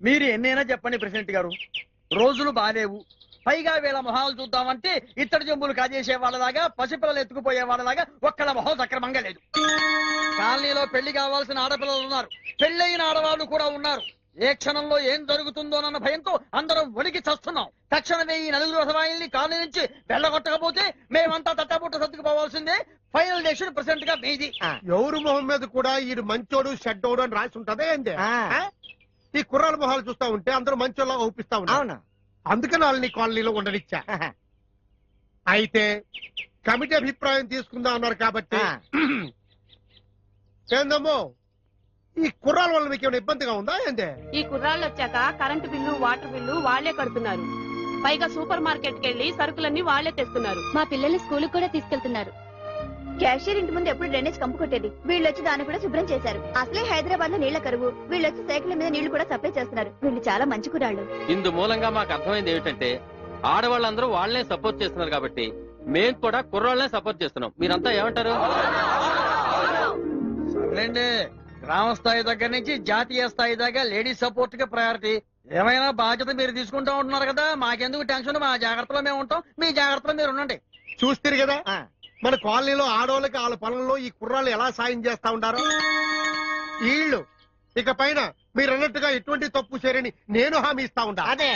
మీరు ఎన్నైనా చెప్పండి ప్రెసిడెంట్ గారు, రోజులు బాలేవు. పైగా వీళ్ళ మొహాలు చూద్దామంటే ఇత్తడి జంబులు కాజేసే వాళ్ళలాగా, పసిపిల్లలు ఎత్తుకుపోయే వాళ్ళలాగా ఒక్కళ్ళ మొహం సక్రమంగా లేదు. కాలనీలో పెళ్లి కావాల్సిన ఆడపిల్లలు ఉన్నారు, పెళ్లైన ఆడవాళ్లు కూడా ఉన్నారు. ఏ క్షణంలో ఏం జరుగుతుందోనన్న భయంతో అందరం వణికి చస్తున్నాం. తక్షణమే ఈ నలుగురు అసమాయిల్ని కాలనీ నుంచి వెళ్ళగొట్టకపోతే మేమంతా తట్టబుట్ట సర్దుకుపోవాల్సిందే. ఫైనల్ డెసిషన్ ప్రెసిడెంట్ గా మీది. ఎవరు మొహం మీద కూడా ఈ మంచోడు షెడ్డోడు అని రాసి ఉంటదే ఏంది? ఈ కుర్రాల మొహాలు చూస్తా ఉంటే అందరూ మంచోళ్ళగా ఊపిస్తా ఉన్నారు. అందుకని వాళ్ళని కాలనీలో ఉండనిచ్చా. అయితే కమిటీ అభిప్రాయం తీసుకుందాం అన్నారు కాబట్టి ఏందమ్మో ఈ కుర్రాల వల్ల మీకు ఏమైనా ఇబ్బందిగా ఉందా ఏందే? ఈ కుర్రాళ్ళు వచ్చాక కరెంటు బిల్లు, వాటర్ బిల్లు వాళ్లే కడుతున్నారు. పైగా సూపర్ మార్కెట్ కెళ్లి సరుకులన్నీ వాళ్లే తెస్తున్నారు. మా పిల్లల్ని స్కూల్ కూడా తీసుకెళ్తున్నారు. క్యాషియర్ ఇంటి ముందు ఎప్పుడు డ్రైనేజ్ కంపు కొట్టేది, వీళ్ళొచ్చి దాన్ని కూడా శుభ్రం చేశారు. అసలే హైదరాబాద్ లో నీళ్ల కరువు, వీళ్ళొచ్చి సైకిల్ మీద నీళ్లు కూడా సప్లై చేస్తున్నారు. వీళ్ళు చాలా మంచి కుర్రాళ్ళు. ఇందు మూలంగా మాకు అర్థమైంది ఏమిటంటే ఆడవాళ్ళందరూ వాళ్ళనే సపోర్ట్ చేస్తున్నారు కాబట్టి మేము కూడా కుర్రాళ్ళనే సపోర్ట్ చేస్తున్నాం. మీరంతా ఏమంటారు? సర్లేండి, గ్రామ స్థాయి దగ్గర నుంచి జాతీయ స్థాయి దాకా లేడీస్ సపోర్ట్ కి ప్రయారిటీ. ఏమైనా బాధ్యత మీరు తీసుకుంటా ఉంటున్నారు కదా, మాకెందుకు టెన్షన్, మా జాగ్రత్తలో మేము ఉంటాం, మీ జాగ్రత్తలో మీరు ఉండండి. చూస్తారు కదా మన కాలనీలో ఆడవాళ్ళకి వాళ్ళ పనుల్లో ఈ కుర్రాళ్ళు ఎలా సాయం చేస్తా ఉంటారో. వీళ్ళు ఇక పైన మీరు అన్నట్టుగా ఎటువంటి తప్పు చేయరని నేను హామీ ఇస్తా ఉంటా. అదే